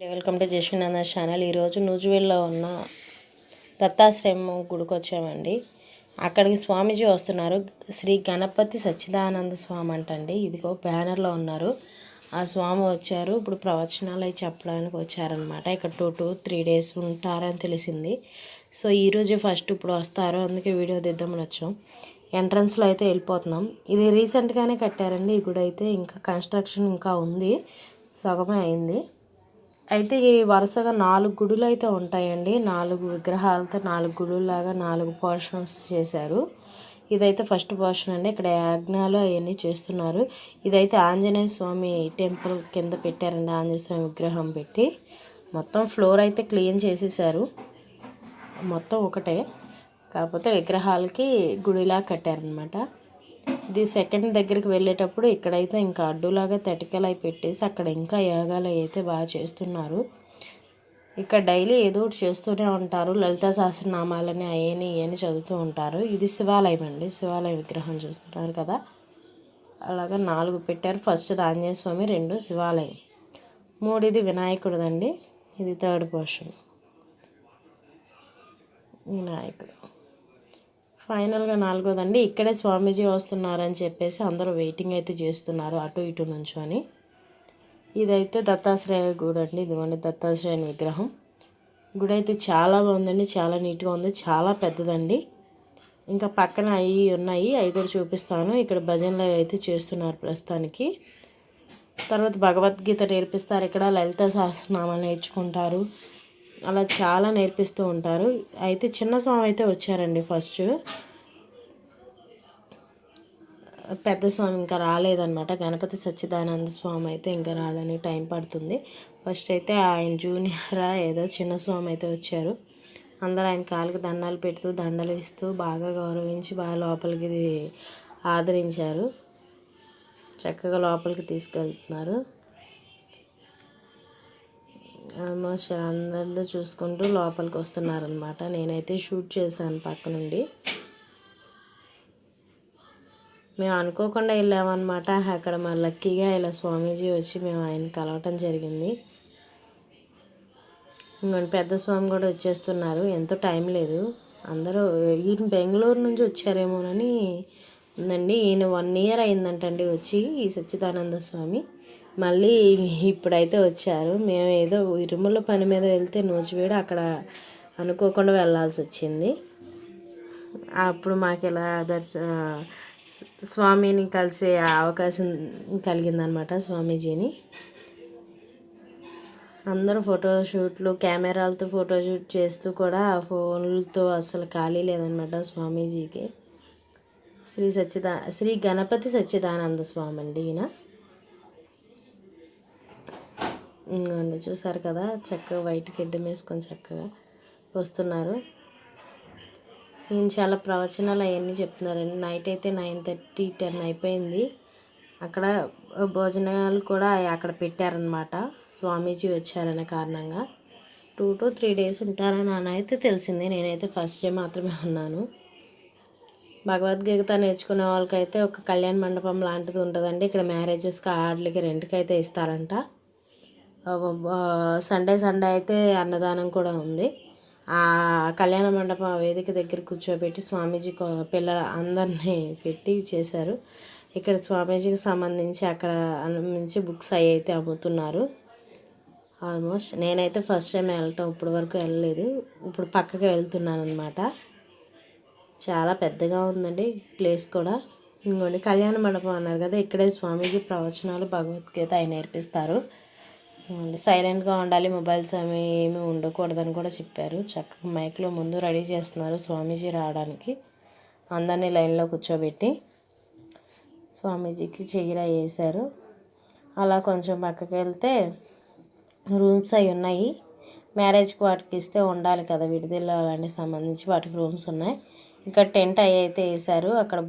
Welcome to జశ్వినంద channel. ఈరోజు నూజివీడులో ఉన్న దత్తాశ్రయం గుడికి వచ్చామండి. అక్కడికి స్వామీజీ వస్తున్నారు. శ్రీ గణపతి సచ్చిదానంద స్వామి అంటండి. ఇదిగో బ్యానర్లో ఉన్నారు. ఆ స్వామి వచ్చారు. ఇప్పుడు ప్రవచనాలు అవి చెప్పడానికి వచ్చారనమాట. ఇక్కడ 2-3 days ఉంటారని తెలిసింది. సో ఈరోజే ఫస్ట్ ఇప్పుడు వస్తారు, అందుకే వీడియో తీద్దామని వచ్చాం. ఎంట్రన్స్లో అయితే వెళ్ళిపోతున్నాం. ఇది రీసెంట్గానే కట్టారండి. ఈ గుడి అయితే ఇంకా కన్స్ట్రక్షన్ ఇంకా ఉంది, సగమే అయింది. అయితే ఈ వరుసగా 4 గుడులు అయితే ఉంటాయండి. 4 విగ్రహాలతో 4 గుడుల్లాగా 4 పోర్షన్స్ చేశారు. ఇదైతే ఫస్ట్ పోర్షన్ అండి. ఇక్కడ యజ్ఞాలు అవన్నీ చేస్తున్నారు. ఇదైతే ఆంజనేయ స్వామి టెంపుల్ కింద పెట్టారండి. ఆంజనేయ స్వామి విగ్రహం పెట్టి మొత్తం ఫ్లోర్ అయితే క్లీన్ చేసేసారు. మొత్తం ఒకటే, కాకపోతే విగ్రహాలకి గుడిలా కట్టారనమాట. ఇది సెకండ్ దగ్గరికి వెళ్ళేటప్పుడు ఇక్కడైతే ఇంకా అడ్డులాగా తటికలు అవి పెట్టేసి అక్కడ ఇంకా యాగాలు అయితే బాగా చేస్తున్నారు. ఇక్కడ డైలీ ఏదో ఒకటి చేస్తూనే ఉంటారు. లలితా సహస్రనామాలని అయ్యని ఇవన్నీ చదువుతూ ఉంటారు. ఇది శివాలయం అండి. శివాలయం విగ్రహం చూస్తున్నారు కదా, అలాగా 4 పెట్టారు. ఫస్ట్ ఆంజనేయ స్వామి, 2 శివాలయం, 3 ఇది వినాయకుడుదండి. ఇది థర్డ్ పోర్షన్ వినాయకుడు. ఫైనల్గా 4వదండి. ఇక్కడే స్వామీజీ వస్తున్నారని చెప్పేసి అందరూ వెయిటింగ్ అయితే చేస్తున్నారు అటు ఇటు నుంచొని. ఇదైతే దత్తాశ్రేయ గుడి అండి. ఇదిగోండి దత్తాశ్రేయ విగ్రహం. గుడి అయితే చాలా బాగుందండి, చాలా నీట్గా ఉంది, చాలా పెద్దదండి. ఇంకా పక్కన అవి ఉన్నాయి, అవి కూడా చూపిస్తాను. ఇక్కడ భజనలు అయితే చేస్తున్నారు ప్రస్తుతానికి. తర్వాత భగవద్గీత నేర్పిస్తారు. ఇక్కడ లలిత సహస్రనామాలు నేర్చుకుంటారు. అలా చాలా నేర్పిస్తూ ఉంటారు. అయితే చిన్న స్వామి అయితే వచ్చారండి ఫస్ట్. పెద్ద స్వామి ఇంకా రాలేదన్నమాట. గణపతి సచ్చిదానంద స్వామి అయితే ఇంకా రావడానికి టైం పడుతుంది. ఫస్ట్ అయితే ఆయన జూనియరా ఏదో చిన్న స్వామి అయితే వచ్చారు. అందరూ ఆయన కాళ్ళకి దండాలు పెడుతూ దండలు ఇస్తూ బాగా గౌరవించి బాగా లోపలికి ఆదరించారు. చక్కగా లోపలికి తీసుకెళ్తున్నారు. ఆల్మోస్ట్ అందరితో చూసుకుంటూ లోపలికి వస్తున్నారనమాట. నేనైతే షూట్ చేశాను పక్క నుండి. మేము అనుకోకుండా వెళ్ళామన్నమాట. అక్కడ మా లక్కీగా ఇలా స్వామీజీ వచ్చి మేము ఆయన కలవటం జరిగింది. ఇంకొంచెం పెద్ద స్వామి కూడా వచ్చేస్తున్నారు. ఎంతో టైం లేదు. అందరూ ఈయన బెంగళూరు నుంచి వచ్చారేమోనని ఉందండి. ఈయన 1 year అయిందంటండి వచ్చి, ఈ సచ్చిదానంద స్వామి. మళ్ళీ ఇప్పుడైతే వచ్చారు. మేము ఏదో ఇరుముల పని మీద వెళ్తే నూజివీడు, అక్కడ అనుకోకుండా వెళ్ళాల్సి వచ్చింది. అప్పుడు మాకు ఇలా స్వామిని కలిసే అవకాశం కలిగిందనమాట, స్వామీజీని. అందరూ ఫోటోషూట్లు కెమెరాలతో ఫోటోషూట్ చేస్తూ కూడా ఫోన్లతో అసలు ఖాళీ లేదనమాట స్వామీజీకి. శ్రీ గణపతి సచ్చిదానంద స్వామి అండి ఈయన. ఇంకోండి చూసారు కదా, చక్కగా వైట్ గడ్డం వేసుకొని చక్కగా వస్తున్నారు. ఈయన చాలా ప్రవచనాలు అవన్నీ చెప్తున్నారండి. నైట్ అయితే 9:30, 10 అయిపోయింది. అక్కడ భోజనాలు కూడా అక్కడ పెట్టారనమాట, స్వామీజీ వచ్చారనే కారణంగా. 2-3 days ఉంటారని అయితే తెలిసింది. నేనైతే ఫస్ట్ డే మాత్రమే ఉన్నాను. భగవద్గీత నేర్చుకునే వాళ్ళకైతే ఒక కళ్యాణ మండపం లాంటిది ఉంటుందండి. ఇక్కడ మ్యారేజెస్కి ఆర్డర్లకి రెంట్కి అయితే ఇస్తారంట. సండే అయితే అన్నదానం కూడా ఉంది. ఆ కళ్యాణ మండపం వేదిక దగ్గర కూర్చోబెట్టి స్వామీజీ పిల్లల అందరినీ పెట్టి చేశారు. ఇక్కడ స్వామీజీకి సంబంధించి అక్కడ నుంచి బుక్స్ అవి అయితే అమ్ముతున్నారు. ఆల్మోస్ట్ నేనైతే ఫస్ట్ టైం వెళ్ళటం, ఇప్పటి వరకు వెళ్ళలేదు. ఇప్పుడు పక్కకి వెళ్తున్నాను అనమాట. చాలా పెద్దగా ఉందండి ప్లేస్ కూడా. ఇంకోండి కళ్యాణ మండపం అన్నారు కదా, ఇక్కడే స్వామీజీ ప్రవచనాలు భగవద్గీత అవి నేర్పిస్తారు. సైలెంట్గా ఉండాలి, మొబైల్స్ ఏమీ ఉండకూడదని కూడా చెప్పారు. చక్కగా మైక్లో ముందు రెడీ చేస్తున్నారు స్వామీజీ రావడానికి. అందరినీ లైన్లో కూర్చోబెట్టి స్వామీజీకి చీర వేశారు. అలా కొంచెం పక్కకి వెళ్తే రూమ్స్ అవి ఉన్నాయి. మ్యారేజ్కి వాటికి ఇస్తే ఉండాలి కదా, విడిదిల్లాలని సంబంధించి వాటికి రూమ్స్ ఉన్నాయి. ఇంకా టెంట్ అవి అయితే వేశారు. అక్కడ